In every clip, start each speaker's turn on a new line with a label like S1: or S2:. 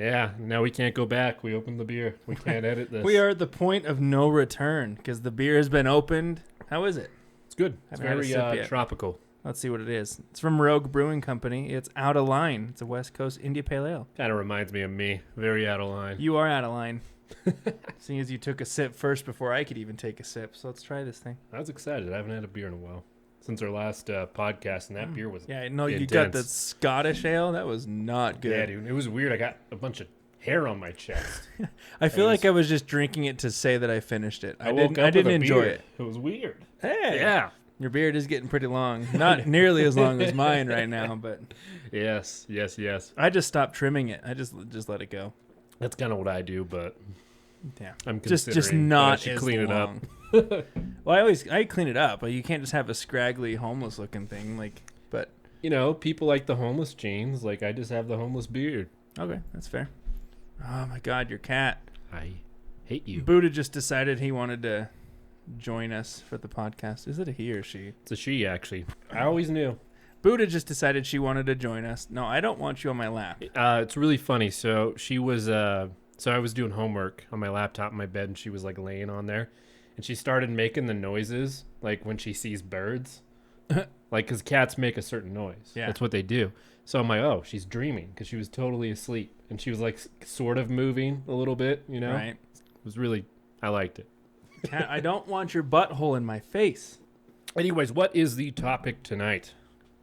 S1: Yeah, now we can't go back. We opened the beer. We can't edit this.
S2: We are at the point of no return because the beer has been opened. How is it?
S1: It's good. It's
S2: Haven't had a
S1: very
S2: sip yet.
S1: tropical.
S2: Let's see what it is. It's from Rogue Brewing Company. It's Out of Line. It's a West Coast India Pale Ale.
S1: Kind of reminds me of me. Very out of line.
S2: You are out of line. Seeing as you took a sip first before I could even take a sip. So let's try this thing.
S1: I was excited. I haven't had a beer in a while. Since our last podcast, and that beer was
S2: Yeah, no, you got the
S1: intense.
S2: Scottish ale. That was not good.
S1: Yeah, dude. It was weird. I got a bunch of hair on my chest.
S2: I feel
S1: It
S2: like
S1: was-
S2: I was just drinking it to say that I finished it. I
S1: woke
S2: didn't. I
S1: up with
S2: didn't
S1: a
S2: enjoy
S1: beard.
S2: it.
S1: It was weird.
S2: Hey,
S1: Yeah.
S2: your beard is getting pretty long. Not nearly as long as mine right now, but
S1: Yes.
S2: I just stopped trimming it. I just let it go.
S1: That's kind of what I do, but
S2: Yeah,
S1: I'm
S2: just
S1: considering that I
S2: not
S1: should
S2: as
S1: clean it up.
S2: long. Well, I clean it up, but you can't just have a scraggly homeless looking thing. Like, but
S1: You know, people like the homeless jeans. Like, I just have the homeless beard.
S2: okay, that's fair. Oh my God, your cat.
S1: I hate you.
S2: Buddha just decided he wanted to join us for the podcast. Is it a he or she?
S1: It's a she, actually. I always knew.
S2: Buddha just decided she wanted to join us. No, I don't want you on my lap.
S1: It's really funny. So she was, so I was doing homework on my laptop in my bed, and she was like laying on there, and she started making the noises like when she sees birds, like because cats make a certain noise.
S2: Yeah.
S1: That's what they do. So I'm like, oh, she's dreaming because she was totally asleep, and she was like sort of moving a little bit. You know,
S2: Right?
S1: It was really, I liked it.
S2: Cat, I don't want your butthole in my face.
S1: Anyways, what is the topic tonight?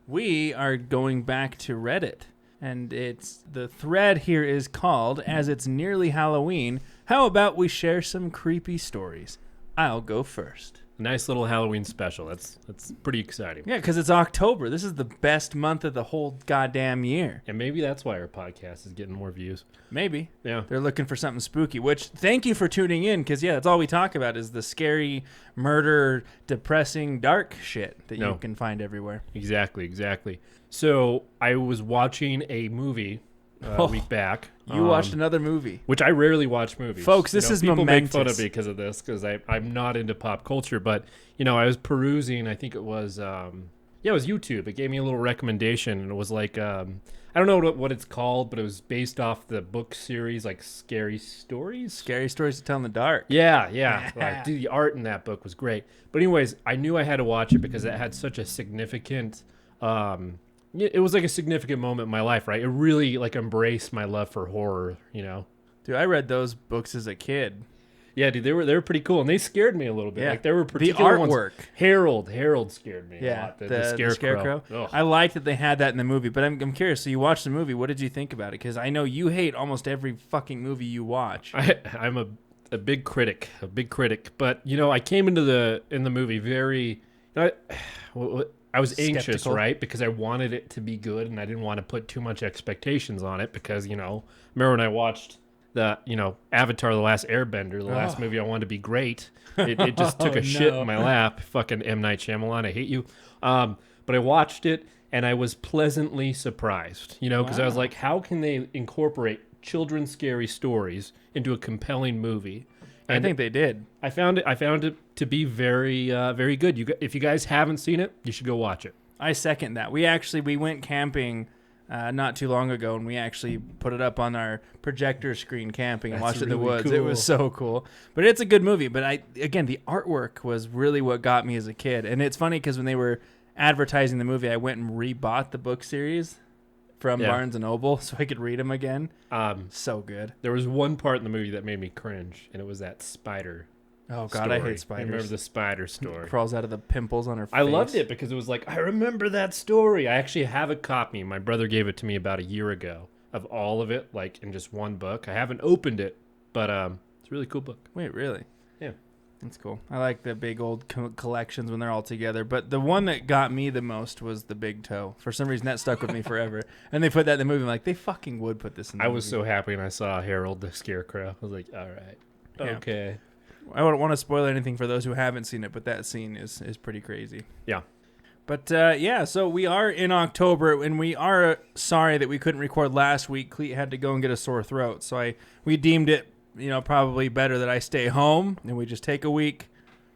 S2: We are going back to Reddit. And the thread here is called, as it's nearly Halloween, how about we share some creepy stories? I'll go first.
S1: Nice little Halloween special. That's pretty exciting.
S2: Yeah, because it's October. This is the best month of the whole goddamn year.
S1: And maybe that's why our podcast is getting more views.
S2: Maybe.
S1: Yeah.
S2: They're looking for something spooky, which thank you for tuning in, because, yeah, that's all we talk about is the scary, murder, depressing, dark shit that
S1: No.
S2: you can find everywhere.
S1: Exactly. So I was watching a movie a week back.
S2: You watched another movie.
S1: which I rarely watch movies.
S2: Folks, this is
S1: people make fun
S2: momentous.
S1: of me because of this, because I'm not into pop culture. But I was perusing. I think it was it was YouTube. It gave me a little recommendation, and it was like I don't know what it's called, but it was based off the book series like Scary Stories.
S2: Scary stories to tell in the dark.
S1: Yeah. Like, dude, the art in that book was great. But anyways, I knew I had to watch it because it had such a significant it was like a significant moment in my life, right? It really like embraced my love for horror,
S2: Dude, I read those books as a kid.
S1: Yeah, dude, they were pretty cool, and they scared me a little bit.
S2: Yeah.
S1: Like there were
S2: The
S1: particular ones.
S2: artwork.
S1: Harold scared me a
S2: Yeah,
S1: lot.
S2: the
S1: The
S2: scarecrow.
S1: Ugh.
S2: I liked that they had that in the movie, but I'm curious. So you watched the movie. What did you think about it? Because I know you hate almost every fucking movie you watch.
S1: I'm a big critic, But I came into the movie very. I was anxious,
S2: Skeptical.
S1: right? Because I wanted it to be good, and I didn't want to put too much expectations on it. Because remember when I watched the Avatar: The Last Airbender, the last movie I wanted to be great. It just took a shit
S2: no.
S1: in my lap. Fucking M. Night Shyamalan, I hate you. But I watched it, and I was pleasantly surprised. Because I was
S2: Wow.
S1: like, how can they incorporate children's scary stories into a compelling movie?
S2: I think they did.
S1: I found it to be very very good. If you guys haven't seen it, you should go watch it.
S2: I second that. We went camping not too long ago, and we actually put it up on our projector screen camping and
S1: That's
S2: watched it in the
S1: really
S2: woods. It was so cool. But it's a good movie. But again, the artwork was really what got me as a kid. And it's funny because when they were advertising the movie, I went and rebought the book series from
S1: Yeah.
S2: Barnes & Noble so I could read them again. So good.
S1: There was one part in the movie that made me cringe, and it was that spider.
S2: Oh, God,
S1: story.
S2: I hate
S1: You
S2: spiders.
S1: remember the spider story?
S2: Crawls out of the pimples on her face.
S1: I loved it because it was like, I remember that story. I actually have a copy. My brother gave it to me about a year ago of all of it, like in just one book. I haven't opened it, but it's a really cool book.
S2: Wait, really?
S1: Yeah.
S2: That's cool. I like the big old collections when they're all together. But the one that got me the most was the Big Toe. For some reason, that stuck with me forever. And they put that in the movie. I'm like, they fucking would put this in the
S1: I
S2: movie.
S1: was so happy when I saw Harold the Scarecrow. I was like, all right,
S2: Yeah.
S1: okay.
S2: I don't want to spoil anything for those who haven't seen it, but that scene is pretty crazy.
S1: Yeah.
S2: But, so we are in October, and we are sorry that we couldn't record last week. Cleet had to go and get a sore throat. So we deemed it, probably better that I stay home, and we just take a week.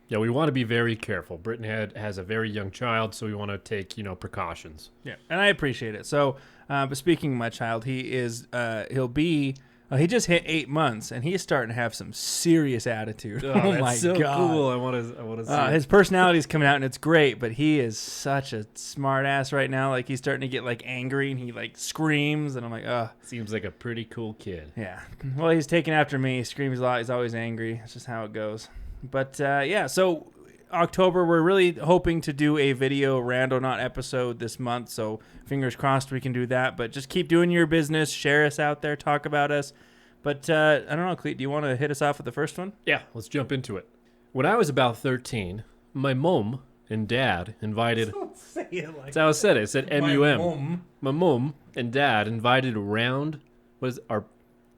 S1: Yeah, we want to be very careful. Britton has a very young child, so we want to take, precautions.
S2: Yeah, and I appreciate it. So, but speaking of my child, he'll be Oh, he just hit 8 months, and he's starting to have some serious attitude.
S1: Oh,
S2: Oh
S1: that's
S2: my
S1: so
S2: God.
S1: cool. I want to see it.
S2: His personality's coming out, and it's great, but he is such a smart ass right now. Like, he's starting to get, like, angry, and he, like, screams, and I'm like, ugh.
S1: Seems like a pretty cool kid.
S2: Yeah. Well, he's taking after me. He screams a lot. He's always angry. That's just how it goes. But, yeah, so October, we're really hoping to do a video Randonaut episode this month, so fingers crossed we can do that. But just keep doing your business. Share us out there. Talk about us. But, I don't know, Cleet, do you want to hit us off with the first one?
S1: Yeah, let's jump into it. When I was about 13, my mom and dad invited...
S2: Don't say it like
S1: That's how I said it. It said M-U-M.
S2: mom.
S1: My mom and dad invited around...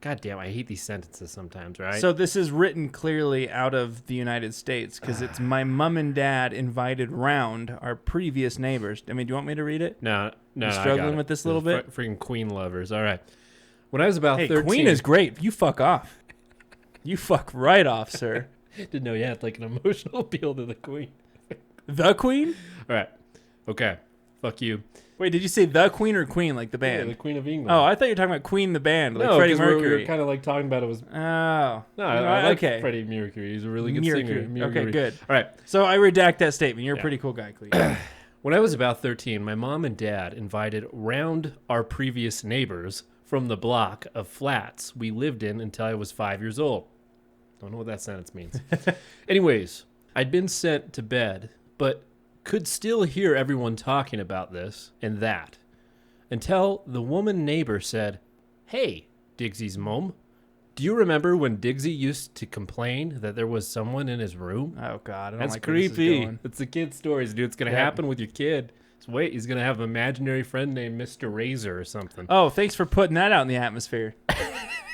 S1: God damn, I hate these sentences sometimes, right?
S2: So this is written clearly out of the United States because it's my mom and dad invited round our previous neighbors. I mean, do you want me to read it?
S1: No,
S2: You
S1: I
S2: struggling
S1: got it.
S2: with this a little bit?
S1: Freaking Queen lovers. All right. When I was about
S2: Hey,
S1: 13...
S2: Queen is great. You fuck off. You fuck right off, sir.
S1: Didn't know you had like an emotional appeal to the Queen.
S2: The Queen?
S1: All right. Okay. Fuck you.
S2: Wait, did you say the Queen or Queen, like the
S1: Yeah,
S2: band?
S1: the Queen of England.
S2: Oh, I thought you were talking about Queen the band, like
S1: no,
S2: Freddie
S1: because we
S2: Mercury.
S1: were kind of like talking about it was...
S2: Oh.
S1: No, I like
S2: okay.
S1: Freddie Mercury. He's a really good
S2: Mercury.
S1: singer.
S2: Okay, good.
S1: All right.
S2: So I redact that statement. You're a
S1: Yeah.
S2: pretty cool guy, Clete.
S1: When I was about 13, my mom and dad invited round our previous neighbors from the block of flats we lived in until I was 5 years old. Don't know what that sentence means. Anyways, I'd been sent to bed, but could still hear everyone talking about this and that until the woman neighbor said, "Hey, Digsy's mom, do you remember when Digsy used to complain that there was someone in his room?"
S2: Oh, God. I don't
S1: That's
S2: like where this is
S1: creepy.
S2: going.
S1: It's the kid stories, dude. It's going to
S2: Yeah.
S1: happen with your kid. Just wait, he's going to have an imaginary friend named Mr. Razor or something.
S2: Oh, thanks for putting that out in the atmosphere.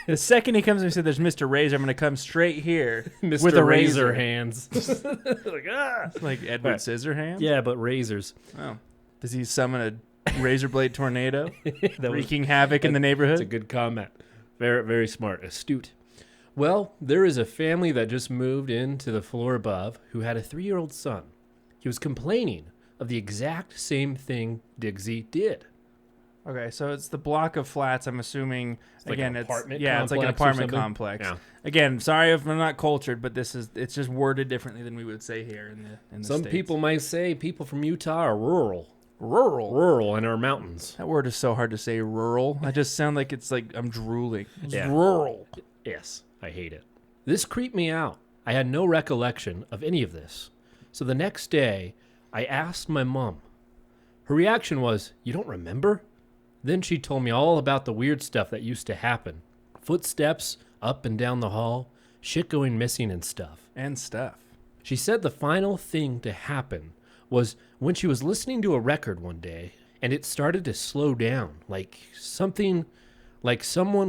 S2: The second he comes and says, "There's Mr. Razor," I'm going to come straight here
S1: Mr.
S2: with a
S1: Razor
S2: razor.
S1: hands. Like, ah.
S2: Like Edward
S1: Right.
S2: Scissorhands?
S1: Yeah, but razors.
S2: Oh. Does he summon a razor blade tornado
S1: That was,
S2: wreaking havoc in the
S1: that's a
S2: neighborhood?
S1: good comment. Very, very smart. Astute. Well, there is a family that just moved into the floor above who had a 3-year-old son. He was complaining of the exact same thing Digsy did.
S2: Okay, so it's the block of flats. I'm assuming
S1: like
S2: again,
S1: an
S2: it's
S1: apartment
S2: yeah, it's like an
S1: complex or
S2: apartment
S1: something?
S2: complex.
S1: Yeah.
S2: Again, sorry if I'm not cultured, but it's just worded differently than we would say here in the
S1: Some
S2: States.
S1: people might say people from Utah are rural.
S2: rural.
S1: Rural in our mountains.
S2: That word is so hard to say. Rural. I just sound like it's like I'm drooling. It's
S1: Yeah.
S2: rural.
S1: Yes, I hate it. This creeped me out. I had no recollection of any of this. So the next day, I asked my mom. Her reaction was, "You don't remember?" Then she told me all about the weird stuff that used to happen. Footsteps up and down the hall, shit going missing and stuff.
S2: And stuff.
S1: She said the final thing to happen was when she was listening to a record one day and it started to slow down, like someone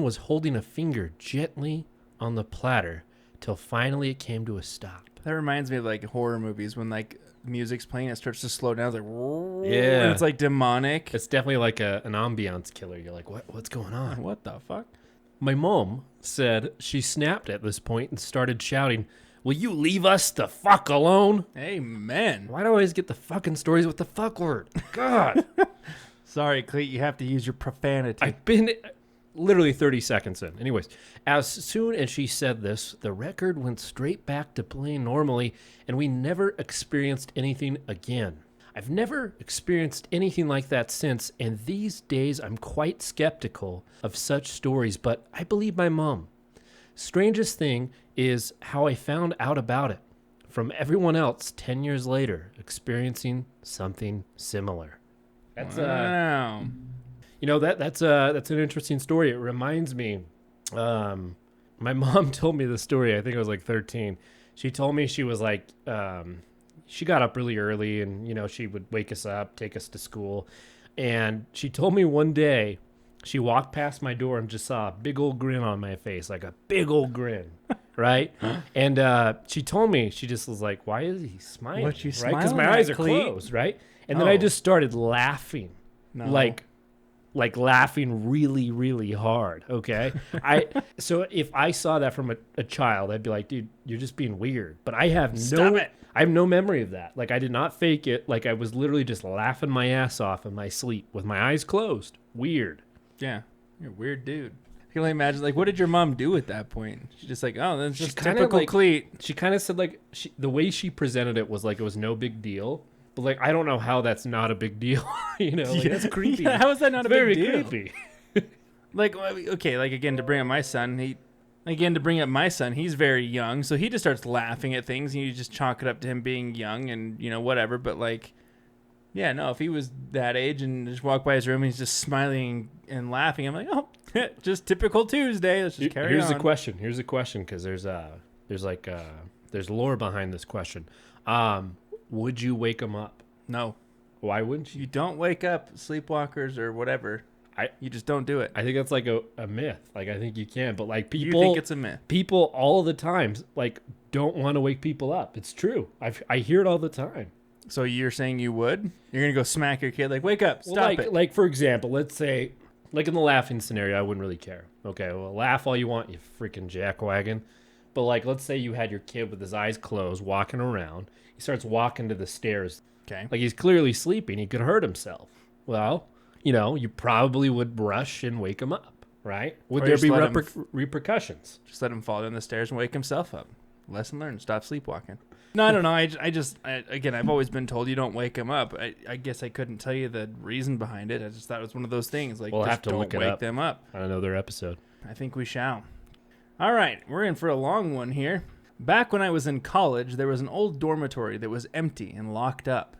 S1: was holding a finger gently on the platter till finally it came to a stop.
S2: That reminds me of like horror movies when like music's playing, it starts to slow down. It's like
S1: Yeah.
S2: and it's like demonic.
S1: It's definitely like an ambiance killer. You're like, what's going on?
S2: What the fuck?
S1: My mom said she snapped at this point and started shouting, "Will you leave us the fuck alone?"
S2: Amen.
S1: Why do I always get the fucking stories with the fuck word? God.
S2: Sorry, Cleet, you have to use your profanity.
S1: I've been literally 30 seconds in. Anyways, as soon as she said this, the record went straight back to playing normally, and we never experienced anything again. I've never experienced anything like that since, and these days I'm quite skeptical of such stories, but I believe my mom. Strangest thing is how I found out about it from everyone else 10 years later experiencing something similar. That's
S2: wow.
S1: you know, that's an interesting story. It reminds me, my mom told me the story. I think I was like 13. She told me she was like, she got up really early and, you know, she would wake us up, take us to school. And she told me one day she walked past my door and just saw a big old grin on my face, like a big old grin. Right. And she told me, she just was like, "Why is he smiling?"
S2: What you
S1: right? Because
S2: smiling
S1: my
S2: at,
S1: eyes are
S2: Clete?
S1: closed. Right. And then I
S2: Oh.
S1: just started laughing.
S2: No.
S1: Like laughing really, really hard. Okay. So if I saw that from a child, I'd be like, "Dude, you're just being weird." But I have
S2: Stop it.
S1: I have no memory of that. Like I did not fake it. Like I was literally just laughing my ass off in my sleep with my eyes closed. Weird.
S2: Yeah. You're a weird dude. I can only imagine, like, what did your mom do at that point? She's just like, oh, that's just
S1: kinda,
S2: typical
S1: like,
S2: cleat.
S1: She kind of said like the way she presented it was like it was no big deal, but like I don't know how that's not a big deal. Like, that's creepy.
S2: Yeah, how is that not a
S1: Very
S2: big deal?
S1: creepy.
S2: Like, okay, like again to bring up my son, he's very young, so he just starts laughing at things, and you just chalk it up to him being young and whatever. But like, yeah, no, if he was that age and just walked by his room and he's just smiling and laughing, I'm like, oh, just typical Tuesday. Let's just carry
S1: Here's
S2: on.
S1: the question. Here's the question, because there's lore behind this question. Would you wake him up?
S2: No,
S1: Why wouldn't you?
S2: you don't wake up sleepwalkers or whatever. You just don't do it.
S1: I think that's like a myth. Like I think you can, but like
S2: You
S1: people,
S2: think it's a myth?
S1: people all the time like don't want to wake people up. It's true. I hear it all the time.
S2: So you're saying you would? You're gonna go smack your kid like, wake up, stop
S1: like,
S2: it.
S1: Like for example, let's say, like in the laughing scenario, I wouldn't really care. Okay, well, laugh all you want, you freaking jackwagon. But like, let's say you had your kid with his eyes closed, walking around. He starts walking to the stairs.
S2: Okay.
S1: Like he's clearly sleeping. He could hurt himself. Well, you probably would rush and wake him up, right? Would
S2: Or
S1: there
S2: just
S1: be
S2: let him
S1: repercussions?
S2: Just let him fall down the stairs and wake himself up. Lesson learned. Stop sleepwalking. No, I don't know. Again, I've always been told you don't wake him up. I guess I couldn't tell you the reason behind it. I just thought it was one of those things. Like,
S1: We'll
S2: just
S1: have to
S2: don't
S1: look it
S2: wake
S1: up.
S2: them up.
S1: On another episode.
S2: I think we shall. All right, we're in for a long one here. Back when I was in college, there was an old dormitory that was empty and locked up.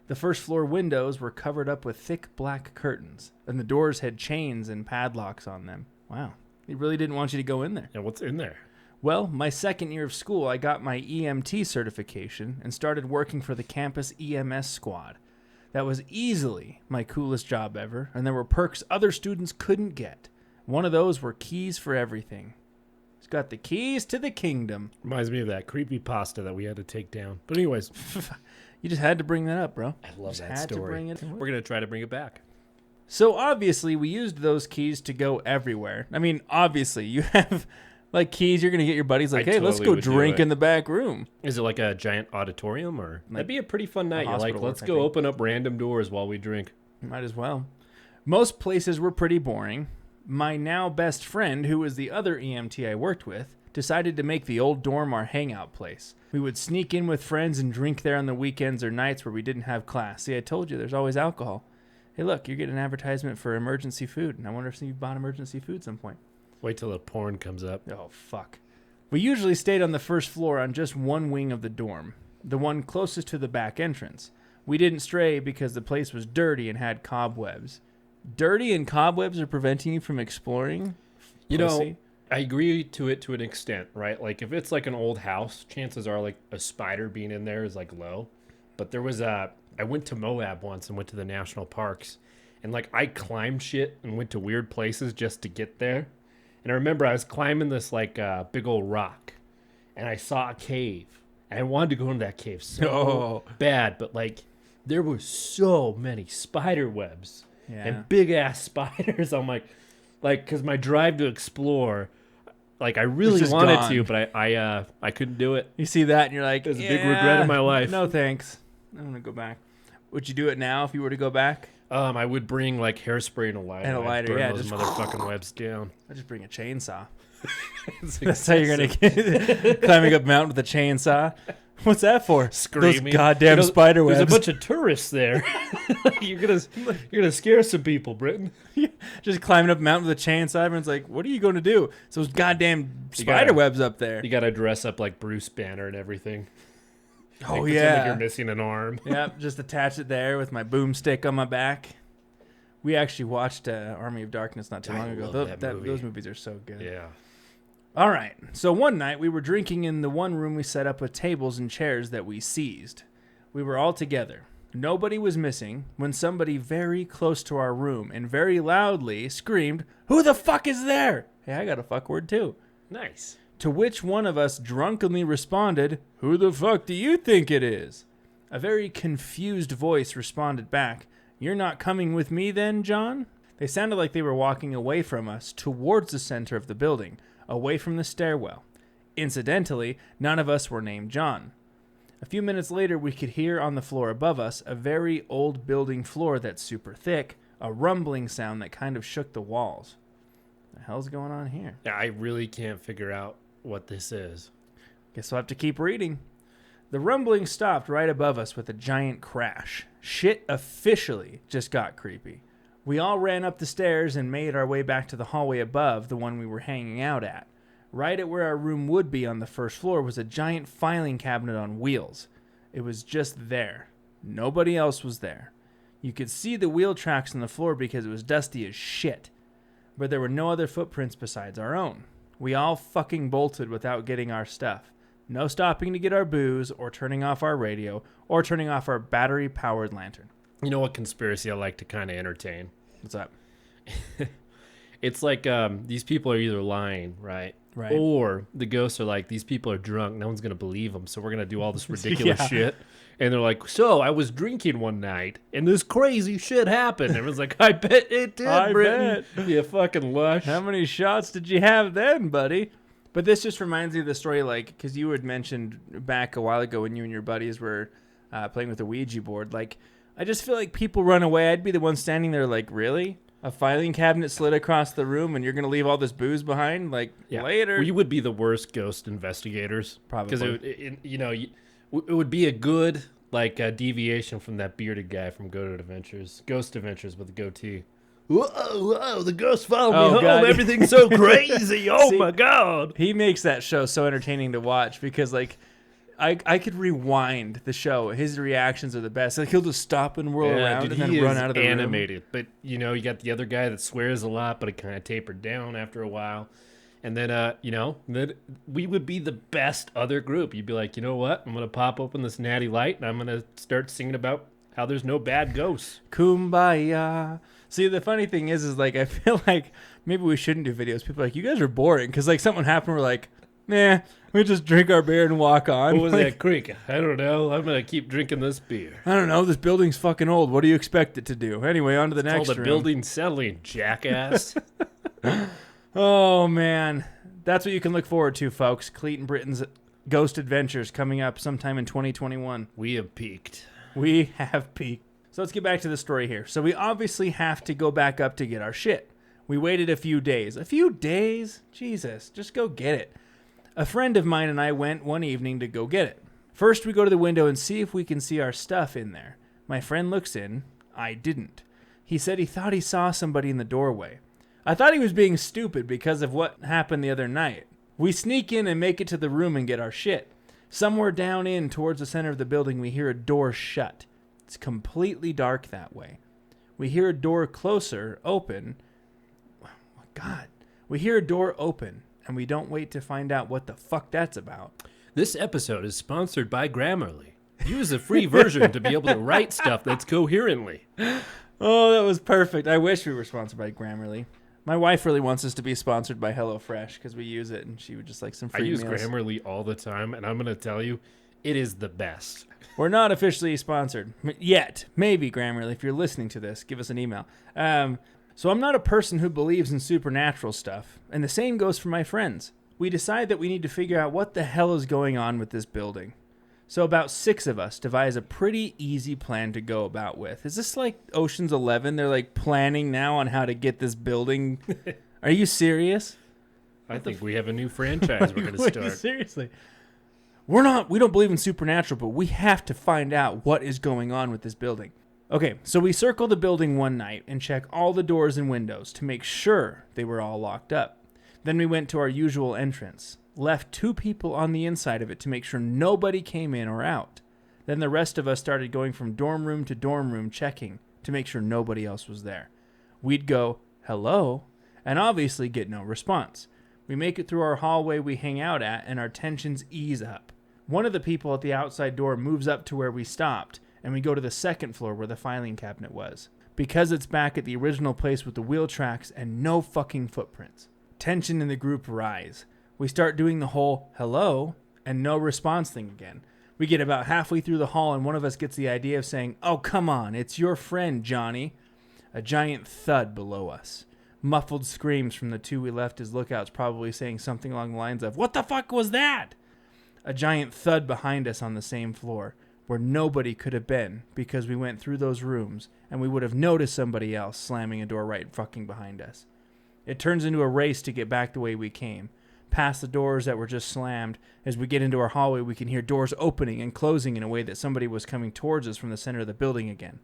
S2: The first floor windows were covered up with thick black curtains, and the doors had chains and padlocks on them. Wow. They really didn't want you to go in there.
S1: And what's in there?
S2: Well, my second year of school, I got my EMT certification and started working for the campus EMS squad. That was easily my coolest job ever, and there were perks other students couldn't get. One of those were keys for everything. He's got the keys to the kingdom.
S1: Reminds me of that creepy pasta that we had to take down. But anyways,
S2: You just had to bring that up, bro.
S1: I love
S2: Just
S1: that
S2: had to
S1: story.
S2: bring it.
S1: We're gonna try to bring it back.
S2: So obviously, we used those keys to go everywhere. I mean, obviously, you have like keys. You're gonna get your buddies like,
S1: I
S2: hey, let's
S1: totally
S2: go
S1: would do
S2: drink
S1: it.
S2: in the back room.
S1: Is it like a giant auditorium, or that'd be a pretty fun night? You're like,
S2: hospital
S1: let's
S2: work, I
S1: go
S2: think.
S1: open up random doors while we drink.
S2: Might as well. Most places were pretty boring. My now best friend, who was the other EMT I worked with, decided to make the old dorm our hangout place. We would sneak in with friends and drink there on the weekends or nights where we didn't have class. See, I told you, there's always alcohol. Hey, look, you're getting an advertisement for emergency food, and I wonder if you've bought emergency food some point.
S1: Wait till the porn comes up.
S2: Oh, fuck. We usually stayed on the first floor on just one wing of the dorm, the one closest to the back entrance. We didn't stray because the place was dirty and had cobwebs. Dirty and cobwebs are preventing you from exploring?
S1: You know,
S2: Pussy.
S1: I agree to it to an extent, right? Like if it's like an old house, chances are like a spider being in there is like low. But there was I went to Moab once and went to the national parks, and like I climbed shit and went to weird places just to get there. And I remember I was climbing this like big old rock, and I saw a cave, and I wanted to go into that cave so bad, but like there were so many spider webs and big ass spiders. I'm like, because my drive to explore, like I really
S2: just
S1: wanted
S2: gone.
S1: to, but I couldn't do it.
S2: You see that and you're like,
S1: It's a big regret in my life.
S2: No thanks. I'm going to go back. Would you do it now if you were to go back?
S1: I would bring like hairspray and a lighter.
S2: And a
S1: I'd
S2: lighter,
S1: burn
S2: yeah,
S1: those
S2: just-
S1: motherfucking webs down.
S2: I'd just bring a chainsaw.
S1: It's
S2: That's how you're going
S1: excessive.
S2: to get climbing up a mountain with a chainsaw. What's that for?
S1: Screaming.
S2: Those goddamn spider webs.
S1: There's a bunch of tourists there. you're gonna scare some people, Britton.
S2: Just climbing up a mountain with a chainsaw. Everyone's like, what are you going to do? So those goddamn spider webs up there.
S1: You gotta dress up like Bruce Banner and everything.
S2: Oh,
S1: Pretend
S2: yeah.
S1: like you're missing an arm.
S2: Yep, just attach it there with my boomstick on my back. We actually watched Army of Darkness not too
S1: I
S2: long ago.
S1: love that movie.
S2: Those movies are so good.
S1: Yeah.
S2: All right. So one night we were drinking in the one room we set up with tables and chairs that we seized. We were all together. Nobody was missing when somebody very close to our room and very loudly screamed, "Who the fuck is there?" Hey, I got a fuck word too.
S1: Nice.
S2: To which one of us drunkenly responded, "Who the fuck do you think it is?" A very confused voice responded back, "You're not coming with me then, John?" They sounded like they were walking away from us towards the center of the building, away from the stairwell. Incidentally, none of us were named John. A few minutes later, we could hear on the floor above us, a very old building floor that's super thick, a rumbling sound that kind of shook the walls. The hell's going on here?
S1: Yeah, I really can't figure out what this is.
S2: Guess we'll have to keep reading. The rumbling stopped right above us with a giant crash. Shit officially just got creepy. We all ran up the stairs and made our way back to the hallway above, the one we were hanging out at. Right at where our room would be on the first floor was a giant filing cabinet on wheels. It was just there. Nobody else was there. You could see the wheel tracks on the floor because it was dusty as shit. But there were no other footprints besides our own. We all fucking bolted without getting our stuff. No stopping to get our booze, or turning off our radio, or turning off our battery-powered lantern.
S1: You know what conspiracy I like to kind of entertain?
S2: What's up?
S1: It's like these people are either lying, right?
S2: Right.
S1: Or the ghosts are like, these people are drunk. No one's going to believe them. So we're going to do all this ridiculous shit. And they're like, so I was drinking one night and this crazy shit happened. And everyone's like, I bet it did,
S2: I
S1: Britton. You fucking lush.
S2: How many shots did you have then, buddy? But this just reminds me of the story, like, because you had mentioned back a while ago when you and your buddies were playing with the Ouija board. Like, I just feel like people run away. I'd be the one standing there like, really? A filing cabinet slid across the room and you're going to leave all this booze behind? Like, later.
S1: We would be the worst ghost investigators.
S2: Probably.
S1: Because, it would be a good, like, deviation from that bearded guy from Ghost Adventures with the goatee. Whoa, the ghost followed me home.
S2: God.
S1: Everything's so crazy. Oh,
S2: See,
S1: my God.
S2: He makes that show so entertaining to watch because, like, I could rewind the show. His reactions are the best. Like, he'll just stop and whirl around and then run out of the
S1: animated.
S2: room.
S1: But, you got the other guy that swears a lot, but it kind of tapered down after a while. And then, then we would be the best other group. You'd be like, you know what? I'm going to pop open this natty light, and I'm going to start singing about how there's no bad ghosts.
S2: Kumbaya. See, the funny thing is like, I feel like maybe we shouldn't do videos. People are like, you guys are boring. Because, like, something happened, we're like, nah, we just drink our beer and walk on.
S1: What was that creek? I don't know. I'm going to keep drinking this beer.
S2: I don't know. This building's fucking old. What do you expect it to do? Anyway, on to the next
S1: called a building settling, jackass.
S2: Oh, man. That's what you can look forward to, folks. Cleet and Britton's Ghost Adventures coming up sometime in 2021.
S1: We have peaked.
S2: We have peaked. So let's get back to the story here. So we obviously have to go back up to get our shit. We waited a few days. A few days? Jesus, just go get it. A friend of mine and I went one evening to go get it. First, we go to the window and see if we can see our stuff in there. My friend looks in. I didn't. He said he thought he saw somebody in the doorway. I thought he was being stupid because of what happened the other night. We sneak in and make it to the room and get our shit. Somewhere down in towards the center of the building, we hear a door shut. It's completely dark that way. We hear a door closer open. Oh, God. We hear a door open, and we don't wait to find out what the fuck that's about.
S1: This episode is sponsored by Grammarly. Use a free version to be able to write stuff that's coherently.
S2: Oh, that was perfect. I wish we were sponsored by Grammarly. My wife really wants us to be sponsored by HelloFresh because we use it, and she would just like some free meals.
S1: I use Grammarly all the time, and I'm going to tell you, it is the best.
S2: We're not officially sponsored yet. Maybe, Grammarly, if you're listening to this, give us an email. So I'm not a person who believes in supernatural stuff, and the same goes for my friends. We decide that we need to figure out what the hell is going on with this building. So about 6 of us devise a pretty easy plan to go about with. Is this like Ocean's 11? They're like planning now on how to get this building. Are you serious?
S1: I think we have a new franchise we're going to start.
S2: Seriously. We don't believe in supernatural, but we have to find out what is going on with this building. Okay, so we circle the building one night and check all the doors and windows to make sure they were all locked up. Then we went to our usual entrance, left 2 people on the inside of it to make sure nobody came in or out. Then the rest of us started going from dorm room to dorm room checking to make sure nobody else was there. We'd go, hello, and obviously get no response. We make it through our hallway we hang out at, and our tensions ease up. One of the people at the outside door moves up to where we stopped, and we go to the second floor where the filing cabinet was, because it's back at the original place with the wheel tracks and no fucking footprints. Tension in the group rise. We start doing the whole hello and no response thing again. We get about halfway through the hall and one of us gets the idea of saying, "Oh, come on, it's your friend, Johnny." A giant thud below us. Muffled screams from the 2 we left as lookouts, probably saying something along the lines of, "What the fuck was that?" A giant thud behind us on the same floor, where nobody could have been because we went through those rooms and we would have noticed somebody else slamming a door right fucking behind us. It turns into a race to get back the way we came. Past the doors that were just slammed. As we get into our hallway, we can hear doors opening and closing in a way that somebody was coming towards us from the center of the building again.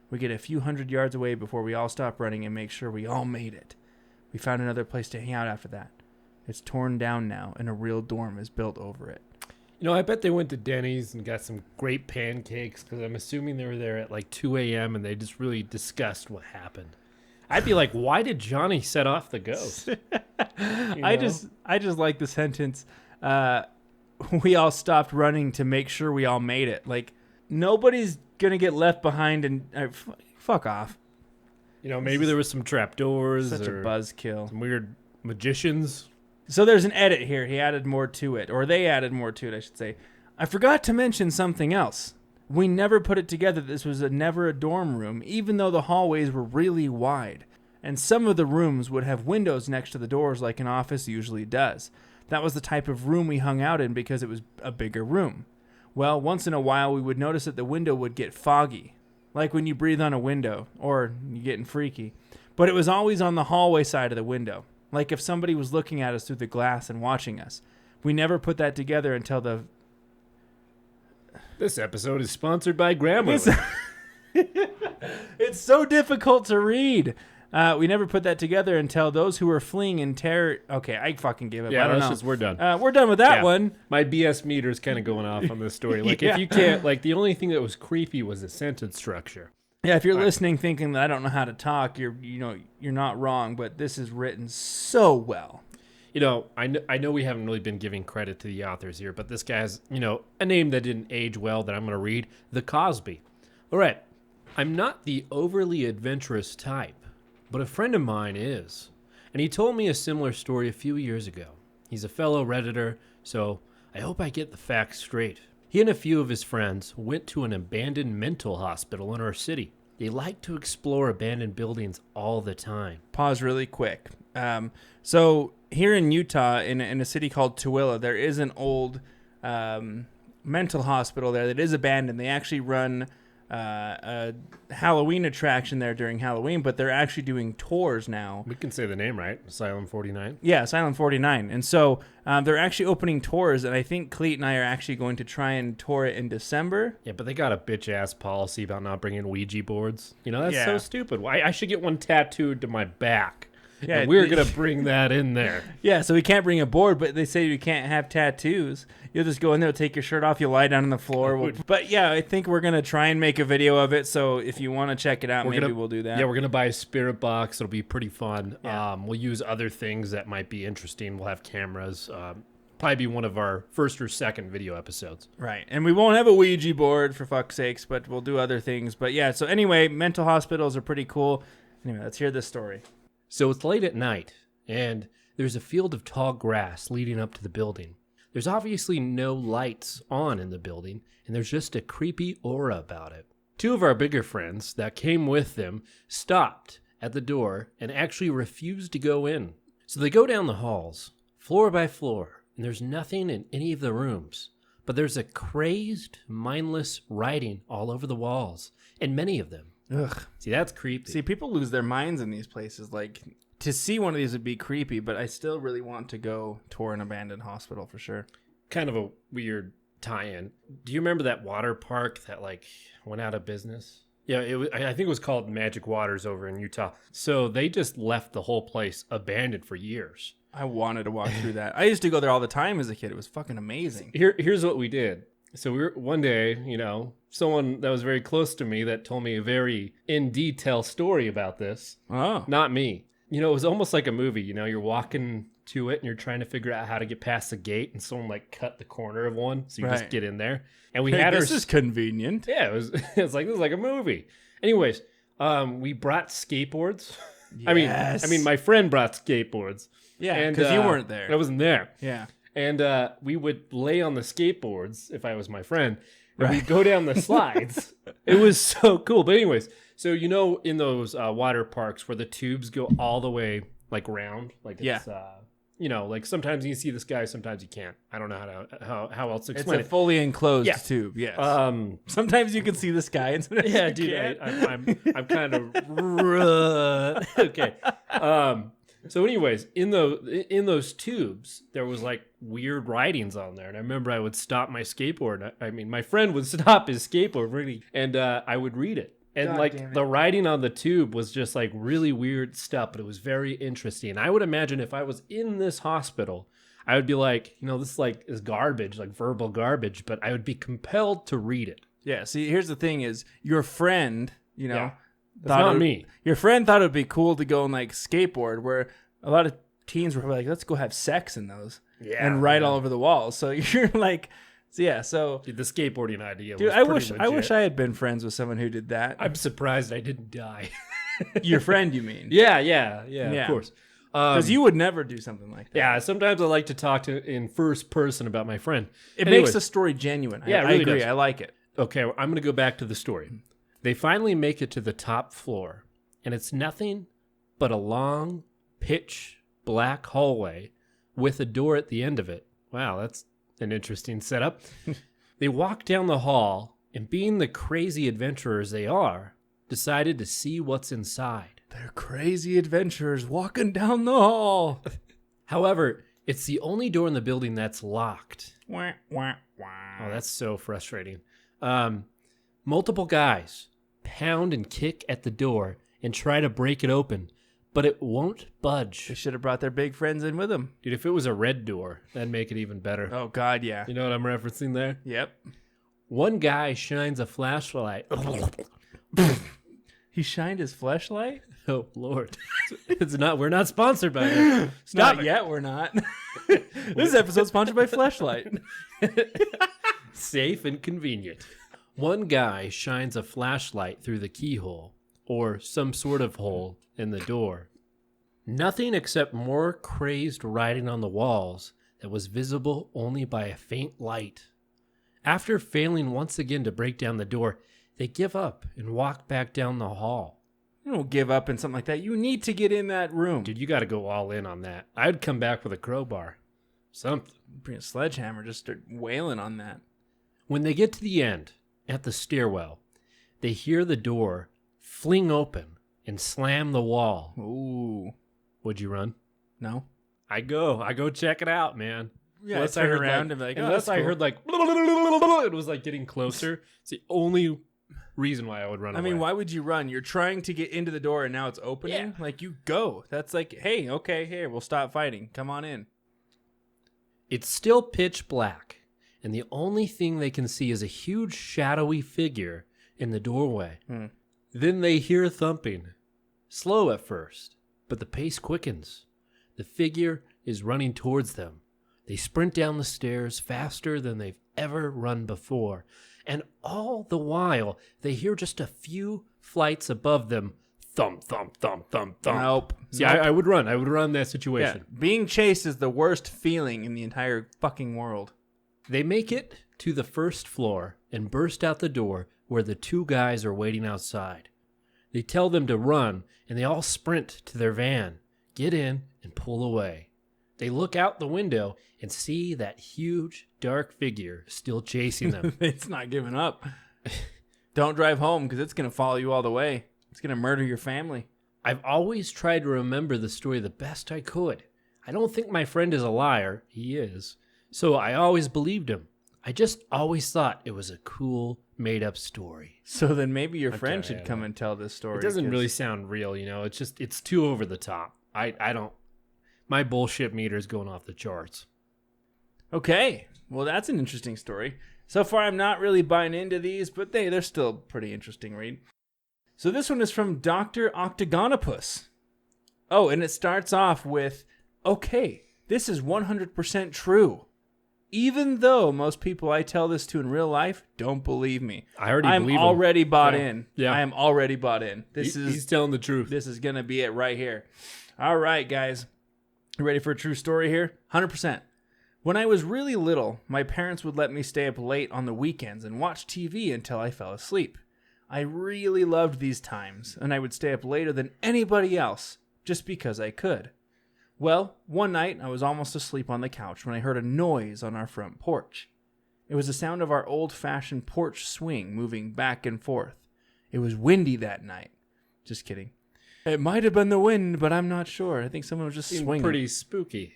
S2: We get a few hundred yards away before we all stop running and make sure we all made it. We found another place to hang out after that. It's torn down now, and a real dorm is built over it.
S1: You know, I bet they went to Denny's and got some great pancakes because I'm assuming they were there at like 2 a.m. and they just really discussed what happened. I'd be like, why did Johnny set off the ghost?
S2: I just like the sentence, we all stopped running to make sure we all made it. Like, nobody's going to get left behind and fuck off.
S1: You know, maybe there was some trapdoors.
S2: Such a
S1: or
S2: buzzkill.
S1: some weird magicians.
S2: So there's an edit here. He added more to it, or they added more to it, I should say. I forgot to mention something else. We never put it together. This was never a dorm room, even though the hallways were really wide. And some of the rooms would have windows next to the doors like an office usually does. That was the type of room we hung out in because it was a bigger room. Well, once in a while we would notice that the window would get foggy, like when you breathe on a window, or you're getting freaky. But it was always on the hallway side of the window, like if somebody was looking at us through the glass and watching us. We never put that together until the...
S1: This episode is sponsored by Grammarly.
S2: It's so difficult to read. We never put that together until those who were fleeing in terror... Okay, I fucking give up.
S1: Yeah,
S2: I don't know.
S1: we're done.
S2: We're done with that one.
S1: My BS meter's kind of going off on this story. Like,
S2: Yeah.
S1: if you can't... Like, the only thing that was creepy was the sentence structure.
S2: Yeah, if you're listening thinking that I don't know how to talk, you're not wrong, but this is written so well.
S1: You know, I know we haven't really been giving credit to the authors here, but this guy has, a name that didn't age well that I'm going to read. The Cosby. All right. I'm not the overly adventurous type, but a friend of mine is. And he told me a similar story a few years ago. He's a fellow Redditor, so I hope I get the facts straight. He and a few of his friends went to an abandoned mental hospital in our city. They like to explore abandoned buildings all the time.
S2: Pause really quick. So here in Utah, in a city called Tooele, there is an old mental hospital there that is abandoned. They actually run a Halloween attraction there during Halloween, but they're actually doing tours now.
S1: We can say the name, right? Asylum 49.
S2: Yeah, Asylum 49. And so they're actually opening tours, and I think Cleet and I are actually going to try and tour it in December.
S1: Yeah, but they got a bitch-ass policy about not bringing Ouija boards. That's
S2: Yeah.
S1: so stupid. Why I should get one tattooed to my back.
S2: Yeah,
S1: And we're going to bring that in there.
S2: Yeah, so we can't bring a board, but they say you can't have tattoos. You'll just go in there, take your shirt off, you lie down on the floor. But yeah, I think we're going to try and make a video of it. So if you want to check it out, we'll do that.
S1: Yeah, we're going to buy a spirit box. It'll be pretty fun.
S2: Yeah.
S1: We'll use other things that might be interesting. We'll have cameras. Probably be one of our first or second video episodes.
S2: Right. And we won't have a Ouija board, for fuck's sakes, but we'll do other things. But yeah, so anyway, mental hospitals are pretty cool. Anyway, let's hear this story.
S1: So it's late at night, and there's a field of tall grass leading up to the building. There's obviously no lights on in the building, and there's just a creepy aura about it. Two of our bigger friends that came with them stopped at the door and actually refused to go in. So they go down the halls, floor by floor, and there's nothing in any of the rooms. But there's a crazed, mindless writing all over the walls, and many of them.
S2: Ugh.
S1: See, that's creepy.
S2: See, people lose their minds in these places. Like, to see one of these would be creepy, but I still really want to go tour an abandoned hospital for sure.
S1: Kind of a weird tie-in. Do you remember that water park that went out of business? Yeah, I think it was called Magic Waters over in Utah. So they just left the whole place abandoned for years.
S2: I wanted to walk through that. I used to go there all the time as a kid. It was fucking amazing.
S1: Here's what we did. So we were one day, someone that was very close to me that told me a very in detail story about this.
S2: Oh.
S1: Not me. It was almost like a movie. You're walking to it and you're trying to figure out how to get past the gate, and someone cut the corner of one, so you just get in there. And we had
S2: this is convenient.
S1: Yeah, it was. It's like this is like a movie. Anyways, we brought skateboards.
S2: Yes.
S1: I mean, my friend brought skateboards.
S2: Yeah, because you weren't there.
S1: I wasn't there.
S2: Yeah.
S1: And we would lay on the skateboards if I was my friend, and we'd go down the slides. It was so cool. But anyways, so in those water parks where the tubes go all the way round, it's like sometimes you can see the sky, sometimes you can't. I don't know how else to explain it.
S2: It's a fully enclosed tube. Yes. Sometimes you can see the sky, and sometimes you
S1: dude,
S2: can't.
S1: I'm kind of okay. So, anyways, in those tubes, there was like weird writings on there, and I remember I would stop my skateboard. I mean, my friend would stop his skateboard, really, and I would read it. And
S2: God damn
S1: like
S2: it.
S1: the writing on the tube was just like really weird stuff, but it was very interesting. I would imagine if I was in this hospital, I would be like, this is garbage, like verbal garbage, but I would be compelled to read it.
S2: Yeah, see, here's the thing is your friend,
S1: Yeah. That's
S2: thought
S1: not
S2: it-
S1: me.
S2: Your friend thought it would be cool to go and like skateboard, where a lot of teens were like, let's go have sex in those
S1: Yeah,
S2: and write
S1: yeah.
S2: all over the walls. So you're like, so
S1: Dude, the skateboarding idea
S2: dude,
S1: was
S2: I
S1: pretty
S2: wish
S1: legit.
S2: I had been friends with someone who did that.
S1: I'm surprised I didn't die.
S2: Your friend, you mean?
S1: Yeah,
S2: Yeah.
S1: of course.
S2: Because you would never do something like that.
S1: Yeah, sometimes I like to talk in first person about my friend.
S2: It
S1: Anyways,
S2: makes the story genuine.
S1: Yeah, it
S2: I
S1: really
S2: agree.
S1: does.
S2: I like it.
S1: Okay, I'm going to go back to the story. They finally make it to the top floor, and it's nothing but a long, pitch black hallway with a door at the end of it. Wow, that's an interesting setup. They walk down the hall, and being the crazy adventurers they are, decided to see what's inside.
S2: They're crazy adventurers walking down the hall.
S1: However, it's the only door in the building that's locked.
S2: Wah, wah, wah.
S1: Oh, that's so frustrating. Multiple guys pound and kick at the door and try to break it open, but it won't
S2: They
S1: budge.
S2: should have brought their big friends in with them.
S1: Dude, if it was a red door, that'd make it even better.
S2: Oh, God, yeah.
S1: You know what I'm referencing there?
S2: Yep.
S1: One guy shines a flashlight.
S2: He shined his flashlight?
S1: Oh, Lord. It's not. We're not sponsored by them. Stop
S2: Not
S1: it.
S2: yet, we're not. This episode's sponsored by Flashlight.
S1: Safe and convenient. One guy shines a flashlight through the keyhole, or some sort of hole in the door. Nothing except more crazed writing on the walls that was visible only by a faint light. After failing once again to break down the door, they give up and walk back down the hall.
S2: You don't give up in something like that. You need to get in that room.
S1: Dude, you got to go all in on that. I'd come back with a crowbar. Something.
S2: Bring a sledgehammer, just start wailing on that.
S1: When they get to the end, at the stairwell, they hear the door fling open and slam the wall.
S2: Ooh.
S1: Would you run?
S2: No?
S1: I go check it out, man.
S2: Yeah,
S1: Unless
S2: turn
S1: I heard
S2: around
S1: like,
S2: and be like, oh,
S1: unless
S2: that's
S1: I
S2: cool.
S1: heard like it was like getting closer. It's the only reason why I would run
S2: I
S1: away.
S2: mean, why would you run? You're trying to get into the door and now it's opening?
S1: Yeah.
S2: Like, you go. That's like, hey, okay, here, we'll stop fighting. Come on in.
S1: It's still pitch black, and the only thing they can see is a huge shadowy figure in the doorway. Then they hear thumping. Slow at first, but the pace quickens. The figure is running towards them. They sprint down the stairs faster than they've ever run before. And all the while, they hear just a few flights above them. Thump, thump, thump, thump, thump.
S2: Nope.
S1: See,
S2: Nope.
S1: I would run. I would run in that
S2: Yeah,
S1: situation.
S2: being chased is the worst feeling in the entire fucking world.
S1: They make it to the first floor and burst out the door where the two guys are waiting outside. They tell them to run, and they all sprint to their van, get in, and pull away. They look out the window and see that huge, dark figure still chasing them.
S2: It's not giving up. Don't drive home because it's going to follow you all the way. It's going to murder your family.
S1: I've always tried to remember the story the best I could. I don't think my friend is a liar. He is. So I always believed him. I just always thought it was a cool, made-up story.
S2: So then maybe your friend
S1: Okay,
S2: should come and tell this story.
S1: It doesn't
S2: 'cause-
S1: really sound real, it's too over the top. I don't, my bullshit meter is going off the charts.
S2: Okay. Well, that's an interesting story. So far, I'm not really buying into these, but they're still pretty interesting read. So this one is from Dr. Octagonopus. Oh, and it starts off with, okay, this is 100% true. Even though most people I tell this to in real life don't believe me.
S1: I already
S2: I'm
S1: believe him.
S2: already bought
S1: Yeah.
S2: in.
S1: Yeah.
S2: I am already bought in.
S1: He's telling the truth.
S2: This is going to be it right here. All right, guys. You ready for a true story here? 100%. When I was really little, my parents would let me stay up late on the weekends and watch TV until I fell asleep. I really loved these times, and I would stay up later than anybody else just because I could. Well, one night I was almost asleep on the couch when I heard a noise on our front porch. It was the sound of our old-fashioned porch swing moving back and forth. It was windy that night. Just kidding. It might have been the wind, but I'm not sure. I think someone was just
S1: Seemed
S2: swinging.
S1: pretty spooky.